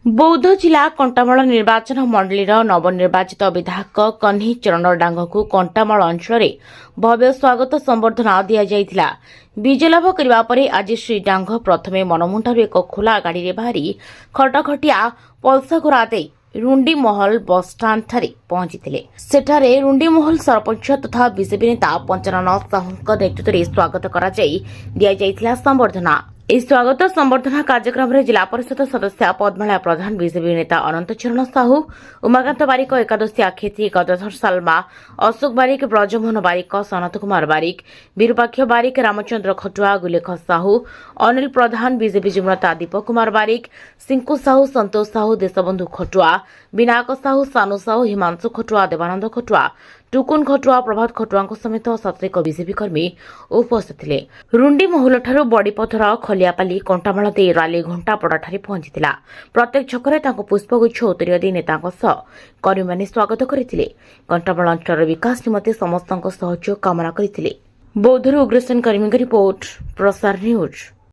ବୌଦ୍ଧ ଜିଲ୍ଲା କଣ୍ଟାମାଳ ନିର୍ବାଚନ ମଣ୍ଡଳୀର ନବନିର୍ବାଚିତ ବିଧାୟକ କହ୍ନେଇ ଚରଣ ଡାଙ୍ଗଙ୍କୁ କଣ୍ଟାମାଳ ଅଞ୍ଚଳରେ ଭବ୍ୟ ସ୍ୱାଗତ ସମ୍ବର୍ଦ୍ଧନା ଦିଆଯାଇଥିଲା। ବିଜୟ ଲାଭ କରିବା ପରେ ଆଜି ଶ୍ରୀ ଡାଙ୍ଗ ପ୍ରଥମେ ମନମୁଣ୍ଡାରୁ ଏକ ଖୋଲା ଗାଡ଼ିରେ ବାହାରି ଖଟଖଟିଆ ପଲସାଗୁରା ଦେଇ ରୁଣ୍ଡିମହଲ ବସ୍ଷ୍ଟାଣ୍ଡଠାରେ ପହଞ୍ଚିଥିଲେ। ସେଠାରେ ରୁଣ୍ଡିମହଲ ସରପଞ୍ଚ ତଥା ବିଜେପି ନେତା ପଞ୍ଚାନନ ସାହୁଙ୍କ ନେତୃତ୍ୱରେ ସ୍ୱାଗତ କରାଯାଇ ଦିଆଯାଇଥିଲା ସମ୍ବର୍ଦ୍ଧନା। ଏହି ସ୍ୱାଗତ ସମ୍ବର୍ଦ୍ଧନା କାର୍ଯ୍ୟକ୍ରମରେ ଜିଲ୍ଲା ପରିଷଦ ସଦସ୍ୟା ପଦ୍ମଳା ପ୍ରଧାନ, ବିଜେପି ନେତା ଅନନ୍ତ ଚରଣ ସାହୁ, ଉମାକାନ୍ତ ବାରିକ, ଏକାଦଶୀ କ୍ଷେତ୍ରୀ ଗଦାଧର ସାଲମା, ଅଶୋକ ବାରିକ, ବ୍ରଜମୋହନ ବାରିକ, ସନତ କୁମାର ବାରିକ, ବିରୁପାକ୍ଷ ବାରିକ, ରାମଚନ୍ଦ୍ର ଖଟୁଆ, ଗୁଲେଖ ସାହୁ, ଅନିଲ ପ୍ରଧାନ, ବିଜେପି ଯୁବନେତା ଦୀପକ କୁମାର ବାରିକ, ସିଙ୍କୁ ସାହୁ, ସନ୍ତୋଷ ସାହୁ, ଦେଶବନ୍ଧୁ ଖଟୁଆ, ବିନାୟକ ସାହୁ, ସାନୁ ସାହୁ, ହିମାଂଶୁ ଖଟୁଆ, ଦେବାନନ୍ଦ ଖଟୁଆ, ଟୁକୁନ ଖଟୁଆ, ପ୍ରଭାତ ଖଟୁଆଙ୍କ ସମେତ ଶତାଧିକ ବିଜେପି କର୍ମୀ ଉପସ୍ଥିତ ଥିଲେ। ରୁଣ୍ଡିମହଲଠାରୁ ବଡ଼ିପଥର ଖଲିଆପାଲି କଣ୍ଟାମାଳ ଦେଇ ରାଲି ଘଣ୍ଟାପଡ଼ାଠାରେ ପହଞ୍ଚିଥିଲା। ପ୍ରତ୍ୟେକ ଛକରେ ତାଙ୍କୁ ପୁଷ୍ପଗୁଚ୍ଛ ଉତ୍ତରୀୟ ଦେଇ ନେତାଙ୍କ ସହ କର୍ମୀମାନେ ସ୍ୱାଗତ କରିଥିଲେ। କଣ୍ଟାମାଳ ଅଞ୍ଚଳର ବିକାଶ ନିମନ୍ତେ ସମସ୍ତଙ୍କ ସହଯୋଗ କାମନା କରିଥିଲେ। ବୌଦ୍ଧରୁ ଉଗ୍ରସେନ କର୍ମୀଙ୍କ ରିପୋର୍ଟ, ପ୍ରସାର ନ୍ୟୁଜ୍।